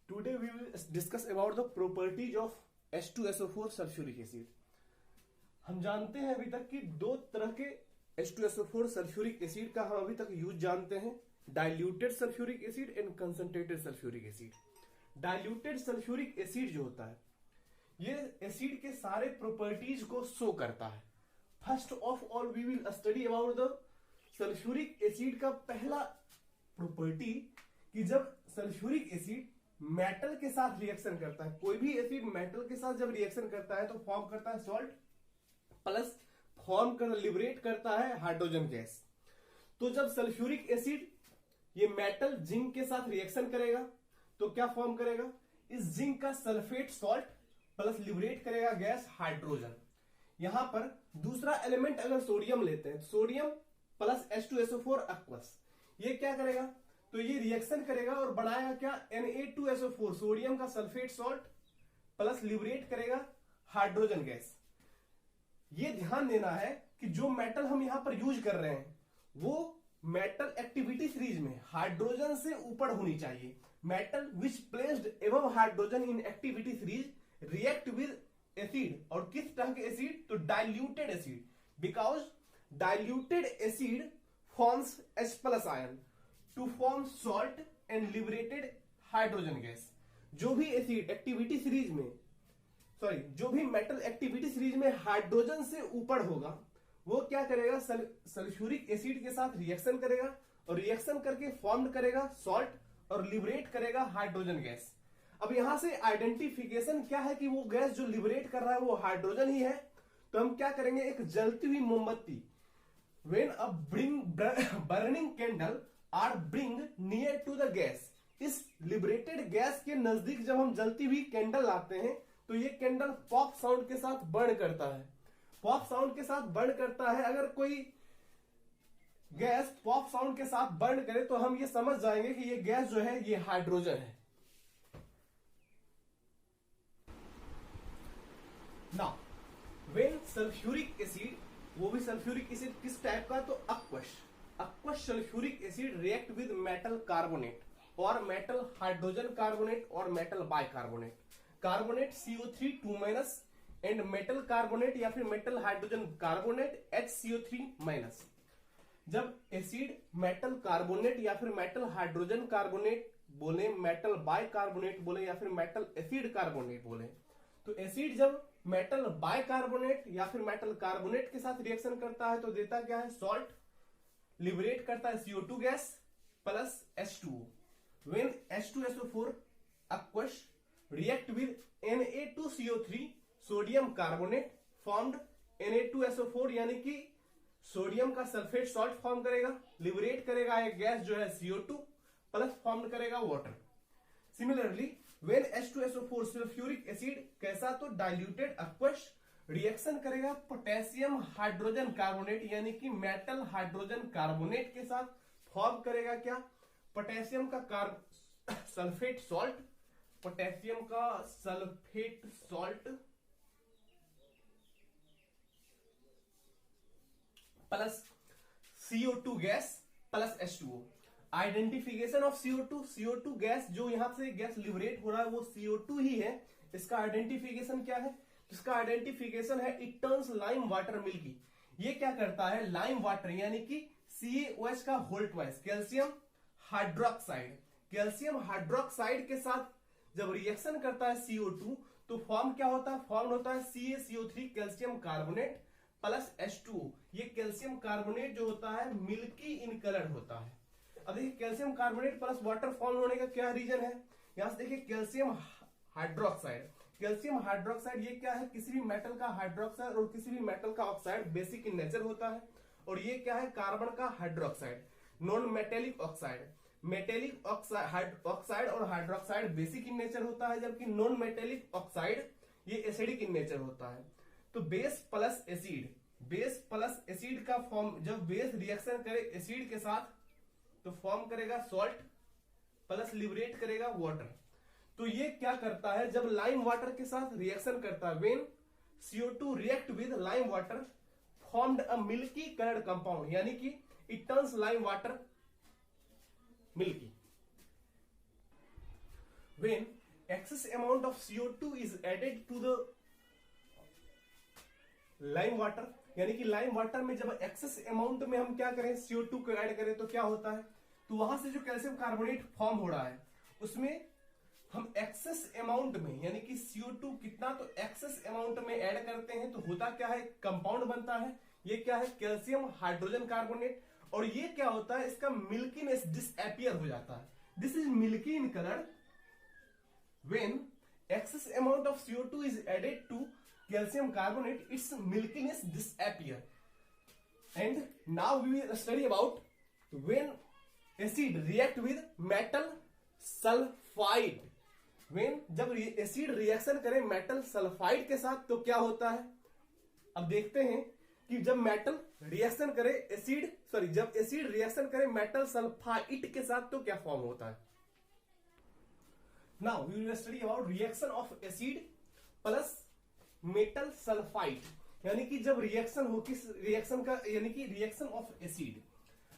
Today we will discuss about the properties of H2SO4 sulphuric acid. हम जानते हैं अभी तक कि दो तरह के H2SO4 सल्फ्यूरिक एसिड का हम अभी तक यूज जानते हैं, diluted sulphuric acid and concentrated sulphuric acid. Diluted sulphuric acid जो होता है ये एसिड के सारे प्रॉपर्टीज को शो करता है। First of all we will study about the sulphuric acid का पहला प्रॉपर्टी कि जब सल्फ्यूरिक एसिड मेटल के साथ रिएक्शन करता है, कोई भी एसिड मेटल के साथ जब रिएक्शन करता है तो फॉर्म करता है सॉल्ट प्लस लिबरेट करता है हाइड्रोजन गैस। तो जब सल्फ्यूरिक एसिड ये मेटल जिंक के साथ रिएक्शन करेगा तो क्या फॉर्म करेगा, इस जिंक का सल्फेट सॉल्ट प्लस लिबरेट करेगा गैस हाइड्रोजन। यहां पर दूसरा एलिमेंट अगर सोडियम लेते हैं, सोडियम प्लस H2SO4 एक्वस, ये क्या करेगा, तो ये रिएक्शन करेगा और बनाएगा क्या, Na2SO4 सोडियम का सल्फेट सॉल्ट प्लस लिबरेट करेगा हाइड्रोजन गैस। ये ध्यान देना है कि जो मेटल हम यहां पर यूज कर रहे हैं वो मेटल एक्टिविटी सीरीज में हाइड्रोजन से ऊपर होनी चाहिए। Metal which placed above hydrogen in activity series react with acid, और किस तरह के एसिड, तो diluted acid, because diluted acid forms H plus ion to form salt and liberated hydrogen gas. जो भी एसिड एक्टिविटी सीरीज में जो भी मेटल एक्टिविटी सीरीज में हाइड्रोजन से ऊपर होगा वो क्या करेगा, सल्फ्यूरिक एसिड के साथ रिएक्शन करेगा और रिएक्शन करके फॉर्म करेगा सॉल्ट और लिबरेट करेगा हाइड्रोजन गैस। अब यहां से आइडेंटिफिकेशन क्या है कि वो गैस जो लिबरेट कर रहा है वो हाइड्रोजन ही है। तो हम क्या करेंगे, एक जलती हुई मोमबत्ती, when a burning candle are bring near to the gas, इस लिबरेटेड गैस के नजदीक जब हम जलती हुई कैंडल लाते हैं तो ये कैंडल पॉप साउंड के साथ बर्न करता है। पॉप साउंड के साथ बर्न करता है, अगर कोई गैस पॉप साउंड के साथ बर्न करे तो हम ये समझ जाएंगे कि ये गैस जो है ये हाइड्रोजन है। नाउ व्हेन सल्फ्यूरिक एसिड, वो भी सल्फ्यूरिक एसिड किस टाइप का, तो अक्वस sulphuric acid react with metal carbonate और मेटल हाइड्रोजन कार्बोनेट और metal bicarbonate, carbonate CO3 2- and metal carbonate या फिर मेटल हाइड्रोजन कार्बोनेट HCO3-। जब एसिड मेटल कार्बोनेट या फिर मेटल हाइड्रोजन कार्बोनेट बोले, मेटल बाइकार्बोनेट बोले या फिर मेटल एसिड कार्बोनेट बोले, तो एसिड जब मेटल बाइकार्बोनेट या फिर मेटल कार्बोनेट के साथ रिएक्शन करता है तो देता क्या है, सॉल्ट, लिबरेट करता है CO2 gas plus H2O। When H2SO4 aqueous react with Na2CO3 sodium carbonate formed Na2SO4 यानी कि सोडियम का सल्फेट सॉल्ट फॉर्म करेगा, लिबरेट करेगा एक गैस जो है CO2 प्लस फॉर्म करेगा water. Similarly when H2SO4 sulphuric acid कैसा, तो डाइल्यूटेड एक्वस, रिएक्शन करेगा पोटेशियम हाइड्रोजन कार्बोनेट यानी कि मेटल हाइड्रोजन कार्बोनेट के साथ, फॉर्म करेगा क्या, पोटेशियम का सल्फेट सॉल्ट, पोटेशियम का sulphate salt plus CO2 gas plus H2O। Identification of CO2 gas, जो यहां से गैस लिबरेट हो रहा है वो CO2 ही है। इसका आइडेंटिफिकेशन क्या है, इसका आइडेंटिफिकेशन है it turns lime water milky. ये क्या करता है, लाइम वाटर यानी कि CaOH का होल ट्वाइस कैल्शियम हाइड्रोक्साइड के साथ जब रिएक्शन करता है CO2 तो फॉर्म क्या होता है, फॉर्म होता है CaCO3 calcium carbonate plus H2O। ये कैल्शियम कार्बोनेट जो होता है मिल्की इन कलर होता है। अब देखिए calcium carbonate plus water form होने का क्या रीजन है, यहां से देखिए कैल्शियम हाइड्रोक्साइड ये क्या है, किसी भी मेटल का हाइड्रोक्साइड और किसी भी मेटल का ऑक्साइड बेसिक इन नेचर होता है, और ये क्या है, कार्बन का hydroxide, non metallic oxide. Metallic oxide और हाइड्रोक्साइड बेसिक इन नेचर होता है, जबकि नॉन मेटेलिक ऑक्साइड ये एसिडिक इन नेचर होता है। तो बेस प्लस एसिड का फॉर्म, जब बेस रिएक्शन करे एसिड के साथ तो फॉर्म करेगा सॉल्ट प्लस लिबरेट करेगा वाटर। तो ये क्या करता है, जब लाइम वाटर के साथ रिएक्शन करता है, when CO2 react with lime water formed a milky coloured compound, यानी कि it turns lime water milky. when excess amount of CO2 is added to the lime water, यानी कि लाइम वाटर में जब एक्सेस अमाउंट में हम क्या करें, CO2 को ऐड करें तो क्या होता है, तो वहां से जो कैल्शियम कार्बोनेट फॉर्म हो रहा है उसमें हम एक्सेस अमाउंट में, यानी कि CO2 कितना, तो एक्सेस अमाउंट में ऐड करते हैं तो होता क्या है, कंपाउंड बनता है। ये क्या है, कैल्शियम हाइड्रोजन कार्बोनेट। और ये क्या होता है, इसका मिल्कीनेस डिसअपियर हो जाता है। This is milky in colour when excess amount of CO2 is added to calcium carbonate, its milkiness disappear. And now we will study about when acid react with metal sulfide. when जब acid reaction करे metal sulphide के साथ तो क्या होता है। अब देखते हैं कि जब मेटल रिएक्शन करे जब एसिड रिएक्शन करे मेटल सल्फाइड के साथ तो क्या फॉर्म होता है। Now we will study about reaction of acid plus metal sulfide, यानी कि जब रिएक्शन हो, किस रिएक्शन का, यानी कि रिएक्शन ऑफ एसिड,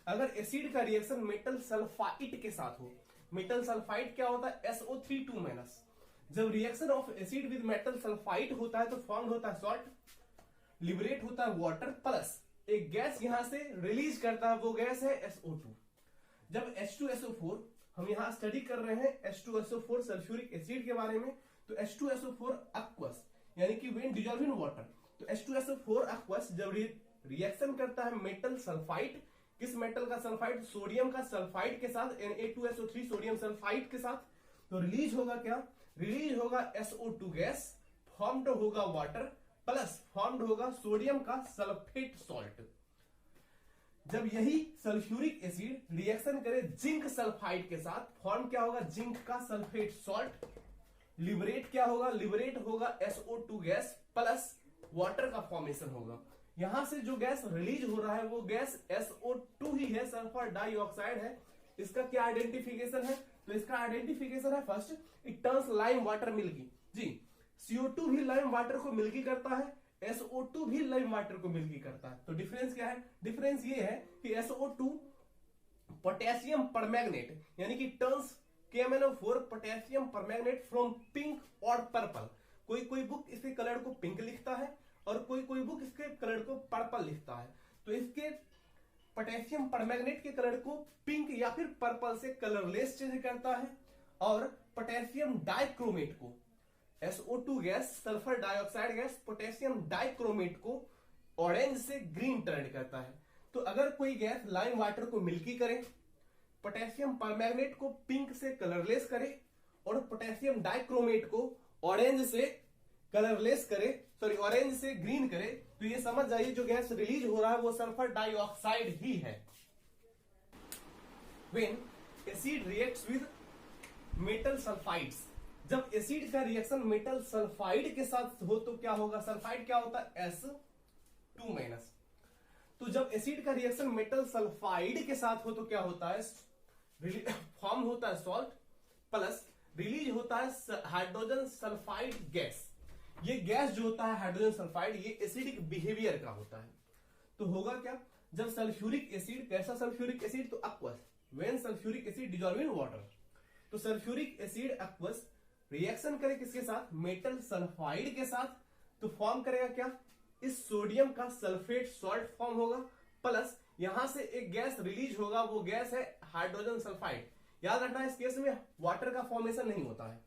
अगर एसिड का रिएक्शन मेटल सल्फाइड के साथ हो। मेटल सल्फाइड क्या होता है, SO3 -। जब reaction of acid with metal sulphide होता है तो फॉर्म होता है सॉल्ट, लिबरेट होता है वाटर, प्लस एक गैस यहां से रिलीज करता है, वो गैस है SO2। जब H2SO4, हम यहां स्टडी कर रहे हैं H2SO4 सल्फ्यूरिक एसिड के बारे में, तो H2SO4 aqueous, यानी कि when dissolved in water, तो H2SO4 aqueous जब रिएक्शन करता है मेटल सल्फाइड, किस मेटल का सल्फाइड, सोडियम का सल्फाइड के साथ, Na2SO3 सोडियम सल्फाइड के साथ, तो रिलीज होगा क्या, रिलीज होगा SO2 गैस, फॉर्म्ड होगा वाटर, प्लस फॉर्म्ड होगा सोडियम का सल्फेट सॉल्ट। जब यही सल्फ्यूरिक एसिड रिएक्शन करे जिंक सल्फाइड के साथ, फॉर्म क्या होगा, जिंक का सल्फेट सॉल्ट, लिबरेट क्या होगा, लिबरेट होगा SO2 गैस प्लस वाटर का फॉर्मेशन होगा। यहां से जो गैस रिलीज हो रहा है वो गैस SO2 ही है, सल्फर डाइऑक्साइड है। इसका क्या आइडेंटिफिकेशन है, तो इसका आइडेंटिफिकेशन है first, it turns lime water milky. जी, CO2 भी लाइम वाटर को मिल्की करता है, SO2 भी लाइम वाटर को मिल्की करता है। तो डिफरेंस क्या है, डिफरेंस ये है कि SO2 पोटेशियम परमैंगनेट, यानी कि turns KMnO4 potassium permanganate from pink और पर्पल। कोई कोई बुक इसके कलर को पिंक लिखता है और कोई कोई बुक इसके कलर को पर्पल लिखता है। तो इसके पोटेशियम परमैंगनेट के कलर को पिंक या फिर पर्पल से कलरलेस चेंज करता है, और पोटेशियम डाइक्रोमेट को, SO2 gas, sulphur dioxide gas, potassium dichromate को ऑरेंज से ग्रीन टर्न करता है। तो अगर कोई गैस लाइम वाटर को मिल्की करे, पोटेशियम परमैंगनेट को पिंक से कलरलेस करे, और पोटेशियम डाइक्रोमेट को ऑरेंज से कलरलेस करे, ऑरेंज से ग्रीन करे, तो ये समझ जाइए जो गैस रिलीज हो रहा है वो सल्फर डाइऑक्साइड ही है। When acid reacts with metal sulfides, जब एसिड का रिएक्शन मेटल सल्फाइड के साथ हो तो क्या होगा, सल्फाइड क्या होता है, S2-। तो जब एसिड का रिएक्शन मेटल सल्फाइड के साथ हो तो क्या होता है, फॉर्म होता है सॉल्ट, प्लस रिलीज होता है हाइड्रोजन सल्फाइड गैस। ये गैस जो होता है हाइड्रोजन सल्फाइड, ये एसिडिक बिहेवियर का होता है। तो होगा क्या, जब सल्फ्यूरिक एसिड, कैसा सल्फ्यूरिक एसिड, तो aqueous, when sulphuric acid dissolve in water, तो सल्फ्यूरिक एसिड aqueous रिएक्शन करे किसके साथ, मेटल सल्फाइड के साथ, तो फॉर्म करेगा क्या, इस सोडियम का सल्फेट सॉल्ट फॉर्म होगा, प्लस यहां से एक गैस रिलीज होगा, वो गैस है हाइड्रोजन सल्फाइड। याद रखना इस केस में वाटर का फॉर्मेशन नहीं होता है।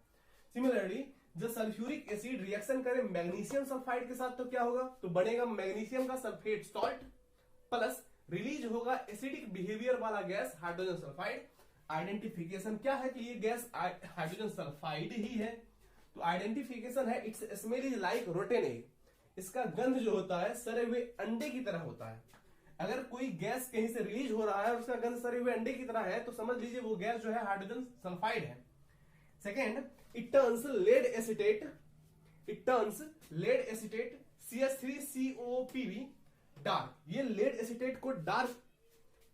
सिमिलरली जब सल्फ्यूरिक एसिड रिएक्शन करे मैग्नीशियम सल्फाइड के साथ तो क्या होगा, तो बनेगा मैग्नीशियम का सल्फेट सॉल्ट, प्लस रिलीज होगा एसिडिक बिहेवियर वाला गैस हाइड्रोजन सल्फाइड। आइडेंटिफिकेशन क्या है कि ये गैस हाइड्रोजन सल्फाइड ही है, तो आइडेंटिफिकेशन है it's smell is like rotten egg, इसका गंध जो होता है सड़े हुए अंडे की तरह होता है। अगर कोई गैस कहीं से रिलीज हो रहा है और उसका गंध सड़े हुए अंडे की तरह है तो समझ लीजिए वो गैस जो है हाइड्रोजन सल्फाइड है। Second, it turns lead acetate CH3COPV dark, ये लेड एसिटेट को डार्क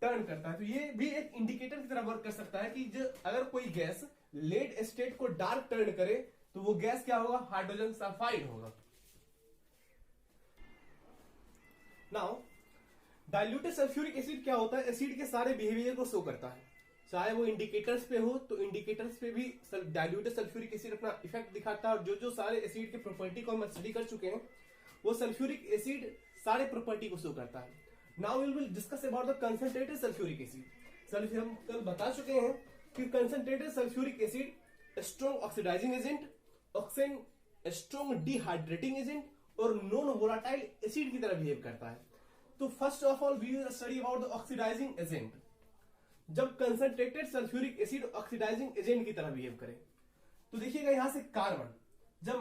टर्न करता है। तो ये भी एक इंडिकेटर की तरह वर्क कर सकता है कि जो अगर कोई गैस लेड एसिटेट को डार्क टर्न करे तो वो गैस क्या होगा, हाइड्रोजन सल्फाइड होगा। नाउ डाइल्यूटेड सल्फ्यूरिक एसिड क्या होता है, एसिड के सारे बिहेवियर को शो करता है। चाहे वो इंडिकेटर्स पे हो तो इंडिकेटर्स पे भी डाइल्यूटेड सल्फ्यूरिक एसिड अपना इफेक्ट दिखाता है। और जो सारे एसिड के प्रॉपर्टी को हम स्टडी कर चुके हैं वो सल्फ्यूरिक एसिड सारे प्रॉपर्टी को शो करता है। Now we will discuss about the concentrated sulphuric acid. हम कल बता चुके हैं कि concentrated sulphuric acid strong oxidising agent, strong dehydrating agent और नॉन वोलाटाइल एसिड की तरह बिहेव करता है। तो first of all we will study about the oxidising agent. जब concentrated sulphuric acid oxidising agent की तरह बिहेव करे तो देखिएगा यहां से कार्बन जब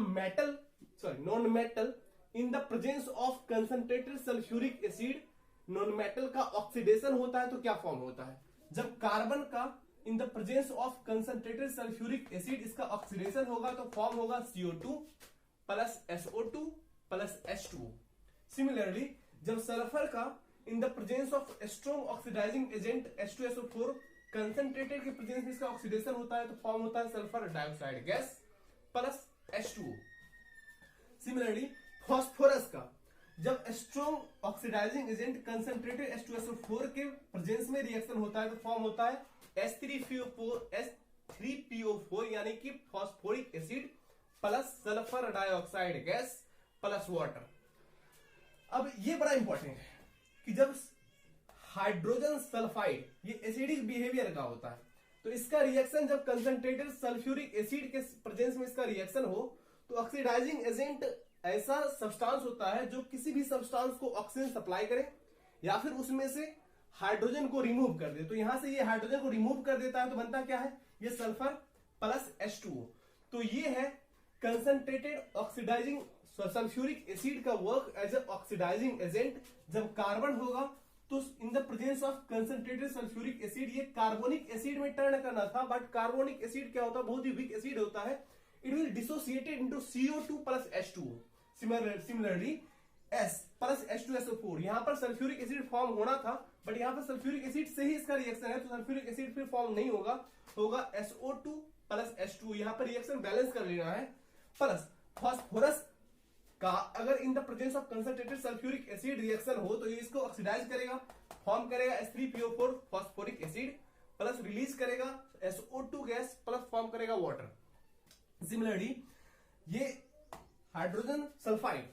non metal in the presence of concentrated sulphuric acid non metal का ऑक्सीडेशन होता है तो क्या फॉर्म होता है। जब कार्बन का in the presence of concentrated sulphuric acid इसका ऑक्सीडेशन होगा तो फॉर्म होगा CO2 plus SO2 plus H2O। Similarly जब सल्फर का in the presence of strong oxidising agent H2SO4 concentrated के प्रेजेंस में इसका ऑक्सीडेशन होता है तो फॉर्म होता है sulphur dioxide gas plus H2O। Similarly phosphorus का जब strong oxidising agent concentrated H2SO4 के प्रेजेंस में रिएक्शन होता है तो फॉर्म होता है H3PO4 यानी कि phosphoric acid plus sulphur dioxide gas plus water. अब ये बड़ा इंपॉर्टेंट है कि जब हाइड्रोजन सल्फाइड ये एसिडिक बिहेवियर का होता है तो इसका रिएक्शन जब कंसंट्रेटेड सल्फ्यूरिक एसिड के प्रेजेंस में इसका रिएक्शन हो तो ऑक्सीडाइजिंग एजेंट ऐसा सब्सटेंस होता है जो किसी भी सब्सटेंस को ऑक्सीजन सप्लाई करे या फिर उसमें से हाइड्रोजन को रिमूव कर दे। तो यहां से ये हाइड्रोजन को रिमूव कर देता है तो बनता क्या है, ये सल्फर प्लस H2O। तो ये है कंसंट्रेटेड ऑक्सीडाइजिंग सल्फ्यूरिक एसिड का work as a oxidising agent. जब कार्बन होगा तो in the presence of concentrated sulphuric acid ये कार्बोनिक एसिड में टर्न करना था, बट कार्बोनिक एसिड क्या होता है, बहुत ही वीक एसिड होता है। It will dissociated into CO2 plus H2O। Similarly S plus H2SO4 यहां पर सल्फ्यूरिक एसिड फॉर्म होना था बट यहां पर सल्फ्यूरिक एसिड से ही इसका रिएक्शन है तो सल्फ्यूरिक एसिड फिर फॉर्म नहीं होगा SO2 प्लस H2O। यहां पर रिएक्शन बैलेंस कर लेना है। प्लस फास्फोरस का अगर इन the presence of concentrated sulphuric acid reaction हो तो ये इसको ऑक्सीडाइज करेगा, फॉर्म करेगा H3PO4 phosphoric acid plus release करेगा SO2 गैस प्लस फॉर्म करेगा वाटर। सिमिलरली ये हाइड्रोजन सल्फाइड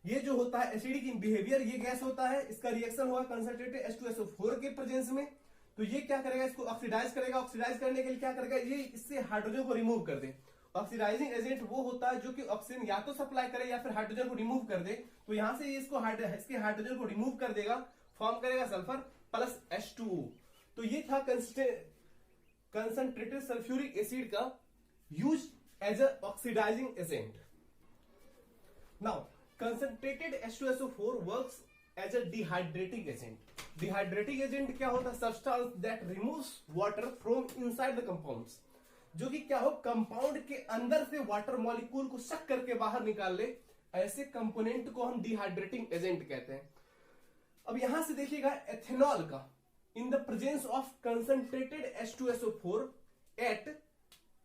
ये जो होता है एसिडिक इन बिहेवियर, ये गैस होता है, इसका रिएक्शन होगा कंसंट्रेटेड H2SO4 के प्रेजेंस में तो ये क्या करेगा, इसको ऑक्सीडाइज करेगा। ऑक्सीडाइज करने के लिए क्या करेगा, ये इससे हाइड्रोजन को रिमूव कर दे। ऑक्सीडाइजिंग एजेंट वो होता है जो कि ऑक्सीजन या तो सप्लाई करे या फिर हाइड्रोजन को रिमूव कर दे। तो यहां से इसको इसके हाइड्रोजन को रिमूव कर देगा, फॉर्म करेगा सल्फर प्लस H2O। तो ये था कंसंट्रेटेड सल्फ्यूरिक एसिड का use as a oxidising agent. Now concentrated H2SO4 works as a dehydrating agent. Dehydrating agent क्या होता है, substance that removes water from inside the compounds, जो कि क्या हो कंपाउंड के अंदर से वाटर मॉलिक्यूल को सक करके बाहर निकाल ले, ऐसे कंपोनेंट को हम डिहाइड्रेटिंग एजेंट कहते हैं। अब यहां से देखिएगा एथेनॉल का in the presence of concentrated H2SO4 at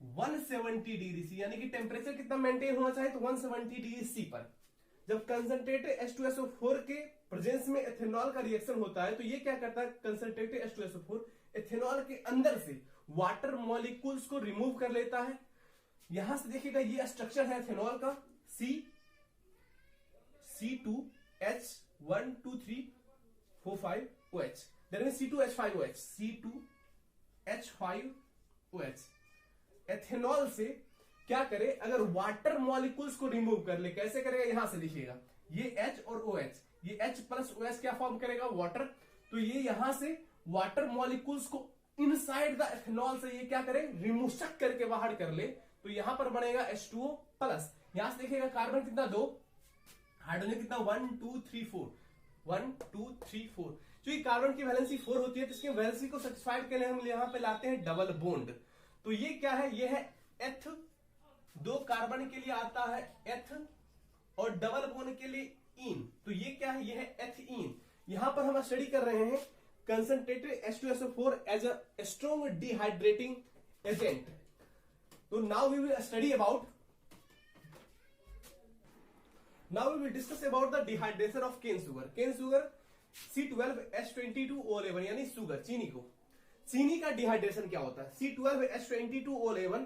170 degree C, यानी कि टेम्परेचर कितना मेंटेन होना चाहिए तो 170 डिग्री सी पर जब कंसंट्रेटेड H2SO4 के प्रेजेंस में एथेनॉल का रिएक्शन होता है तो ये क्या करता है, कंसंट्रेटेड H2SO4 एथेनॉल के अंदर से वाटर मॉलिक्यूल्स को रिमूव कर लेता है। यहां से देखिएगा ये स्ट्रक्चर है एथेनॉल का C2H12345OH, that means C2H5OH, C2H5OH। Ethanol से क्या करे, अगर वाटर मॉलिक्यूल्स को रिमूव कर ले, कैसे करेगा, यहां से देखिएगा ये H और OH, ये H प्लस OH क्या फॉर्म करेगा, वाटर। तो ये यहां से वाटर मॉलिक्यूल्स को इनसाइड द एथेनॉल से ये क्या करे, रिमूव करके बाहर कर ले, तो यहां पर बनेगा H2O प्लस। यहां से देखिएगा कार्बन कितना 2, हाइड्रोजन कितना 1 2 3 4, 1 2 3 4। जो ये कार्बन की वैलेंसी 4 होती है तो इसकी वैलेंसी को सेटिस्फाइड के लिए हम यहां पे लाते हैं डबल बॉन्ड। तो ये क्या है, ये है एथ, 2 कार्बन के लिए आता है एथ और डबल बॉन्ड के लिए इन, तो ये क्या है, ये है एथीन। यहां पर हम स्टडी कर रहे हैं concentrated H2SO4 as a strong dehydrating agent. तो now we will study about, now we will discuss about the dehydration of cane sugar. Cane sugar C12H22O11 यानी शुगर, चीनी को। चीनी का डिहाइड्रेशन क्या होता है, C12H22O11।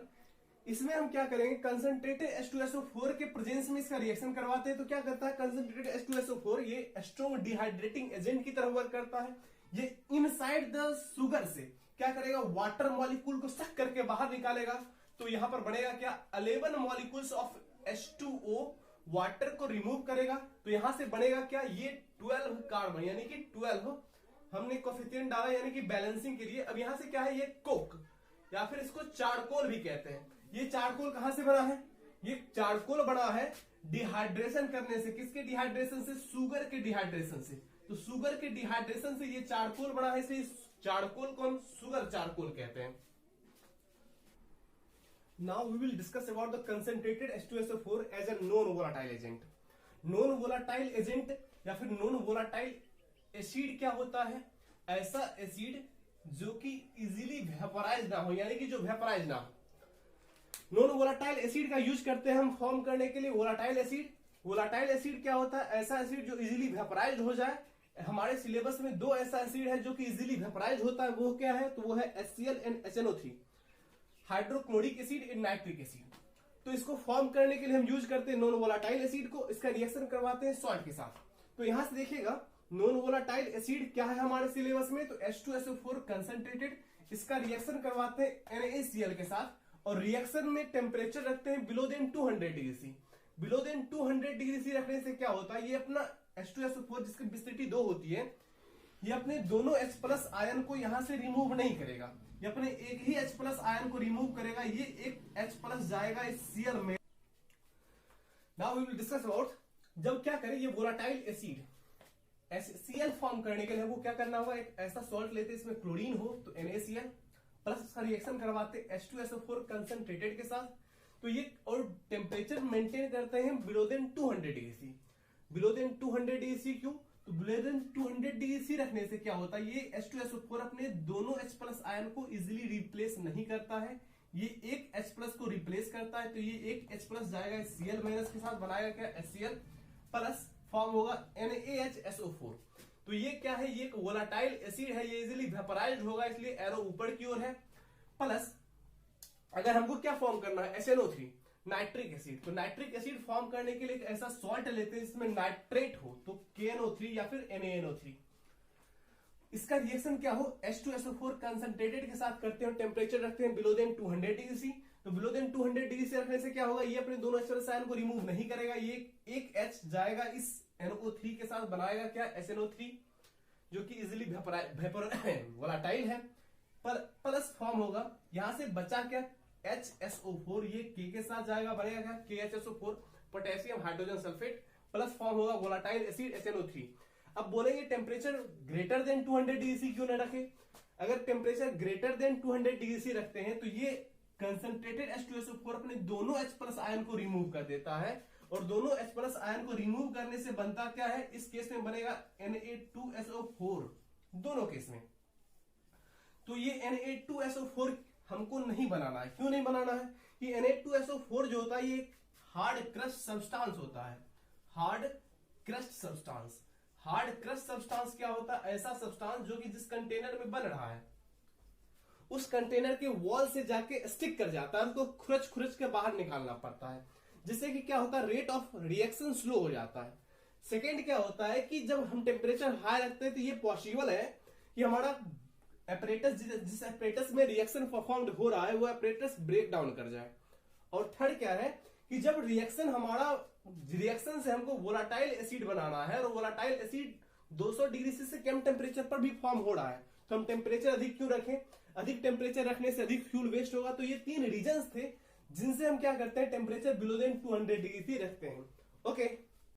इसमें हम क्या करेंगे, कंसंट्रेटेड H2SO4 के प्रेजेंस में इसका रिएक्शन करवाते हैं। तो क्या करता है कंसंट्रेटेड H2SO4, ये स्ट्रॉन्ग डिहाइड्रेटिंग एजेंट की तरह वर्क करता है। ये इनसाइड द शुगर से क्या करेगा, वाटर मॉलिक्यूल को सक करके बाहर निकालेगा। तो यहां पर बनेगा क्या, 11 मॉलिक्यूल्स ऑफ H2O वाटर को रिमूव करेगा। तो यहां से बनेगा क्या, ये 12 कार्बन, यानी कि 12 हमने कोफिशिएंट डाला यानी कि बैलेंसिंग के लिए। अब यहां से क्या है, ये कोक या फिर इसको चारकोल भी कहते हैं। ये चारकोल कहां से बना है, ये चारकोल बना है डिहाइड्रेशन करने से। किसके डिहाइड्रेशन से, शुगर के डिहाइड्रेशन से। तो शुगर के डिहाइड्रेशन से ये चारकोल बना है, इसलिए चारकोल को हम शुगर चारकोल कहते हैं। Now we will discuss about the concentrated H2SO4 as a non volatile agent. Non volatile agent या फिर नॉन वोलाटाइल एसिड क्या होता है, ऐसा एसिड जो कि इजीली वेपराइज ना हो, यानी कि जो वेपराइज ना हो। नॉन वोलाटाइल एसिड का यूज करते हैं हम फॉर्म करने के लिए वोलाटाइल एसिड। वोलाटाइल एसिड क्या होता है, ऐसा एसिड जो इजीली वेपराइज हो जाए। हमारे सिलेबस में दो ऐसा एसिड है जो कि इजीली वेपराइज होता है, वो क्या है, तो वो है HCl and HNO3, hydrochloric acid and nitric acid. तो इसको फॉर्म करने के लिए हम यूज करते हैं नॉन वोलाटाइल एसिड को, इसका रिएक्शन करवाते हैं सॉल्ट के साथ। तो यहां से देखिएगा नॉन वोलाटाइल एसिड क्या है हमारे सिलेबस में, तो H2SO4 कंसंट्रेटेड, इसका रिएक्शन करवाते हैं NaCl के साथ। और रिएक्शन में टेम्परेचर रखते हैं below than 200 degree C. Below than 200 degree C रखने से क्या होता है, ये अपना H2SO4 जिसकी विसिटी 2 होती है, ये अपने दोनों H+ आयन को यहां से रिमूव नहीं करेगा, ये अपने एक ही H+ आयन को रिमूव करेगा। ये एक H+ जाएगा इस Cl में। Now we will discuss about, जब क्या करें, ये वोलाटाइल एसिड Cl फॉर्म करने के लिए हमको क्या करना होगा, एक ऐसा सॉल्ट लेते हैं इसमें क्लोरीन हो, तो NaCl प्लस इसका रिएक्शन करवाते H2SO4 कंसंट्रेटेड के साथ। तो ये और टेम्परेचर मेंटेन करते हैं below than 200 degree C. Below than 200 degree C क्यों, तो बिलो देन 200 डिग्री सी रखने से क्या होता है, ये H2SO4 अपने दोनों H+ आयन को इजीली रिप्लेस नहीं करता है, ये एक H+ को रिप्लेस करता है। तो ये एक H+ जाएगा Cl- के साथ, बनाएगा क्या, HCl प्लस फॉर्म होगा NaHSO4। तो ये क्या है, ये एक वोलाटाइल एसिड है, ये इजीली वेपराइज्ड होगा, इसलिए एरो ऊपर की ओर है। प्लस अगर हमको क्या फॉर्म करना है, SNO3 नाइट्रिक एसिड। तो नाइट्रिक एसिड फॉर्म करने के लिए एक ऐसा सॉल्ट लेते हैं जिसमें नाइट्रेट हो, तो KNO3 या फिर NaNO3। इसका रिएक्शन क्या हो, H2SO4 कंसंट्रेटेड के साथ करते हैं, टेम्परेचर रखते हैं बिलो देन 200 डिग्री सी। तो बिलो देन 200 डिग्री से रखने से क्या होगा, ये अपने दोनों H+ आयन को रिमूव नहीं करेगा, ये एक H जाएगा इस NO3 के साथ, बनाएगा क्या, SNO3, जो कि इजीली वोलाटाइल है। पर प्लस फॉर्म होगा, यहां से बचा क्या, HSO4, ये K के साथ जाएगा, बनेगा क्या, KHSO4, potassium hydrogen sulphate, plus form होगा वोलाटाइल एसिड SNO3। अब बोलेंगे temperature greater than 200 degree C क्यों ना रखे। अगर temperature greater than 200 degree C रखते हैं तो ये कंसंट्रेटेड H2SO4 अपने दोनों H+ आयन को रिमूव कर देता है, और दोनों H+ आयन को रिमूव करने से बनता क्या है, इस केस में बनेगा Na2SO4, दोनों केस में। तो ये Na2SO4 हमको नहीं बनाना है। क्यों नहीं बनाना है, ये Na2SO4 जो होता है ये हार्ड क्रस्ट सब्सटेंस होता है। Hard crust substance, hard crust substance क्या होता है, ऐसा सब्सटेंस जो कि जिस कंटेनर में बन रहा है उस कंटेनर के वॉल से जाके स्टिक कर जाता है, उसको खुरच खुरच के बाहर निकालना पड़ता है, जिससे कि क्या होता है, रेट ऑफ रिएक्शन स्लो हो जाता है। सेकेंड क्या होता है कि जब हम टेम्परेचर हाई रखते हैं तो ये पॉसिबल है कि हमारा एपरेटस, जिस एपरेटस में रिएक्शन परफॉर्म हो रहा है वो एपरेटस ब्रेक डाउन कर जाए। और थर्ड क्या है कि जब रिएक्शन से हमको वोलाटाइल एसिड बनाना है, और वोलाटाइल एसिड 200 डिग्री से कम टेम्परेचर पर भी फॉर्म हो रहा है, तो हम टेम्परेचर अधिक क्यों रखें, अधिक टेम्परेचर रखने से अधिक फ्यूल वेस्ट होगा। तो ये 3 रीजंस थे जिनसे हम क्या करते हैं, टेम्परेचर बिलो देन 200 डिग्री रखते हैं। ओके।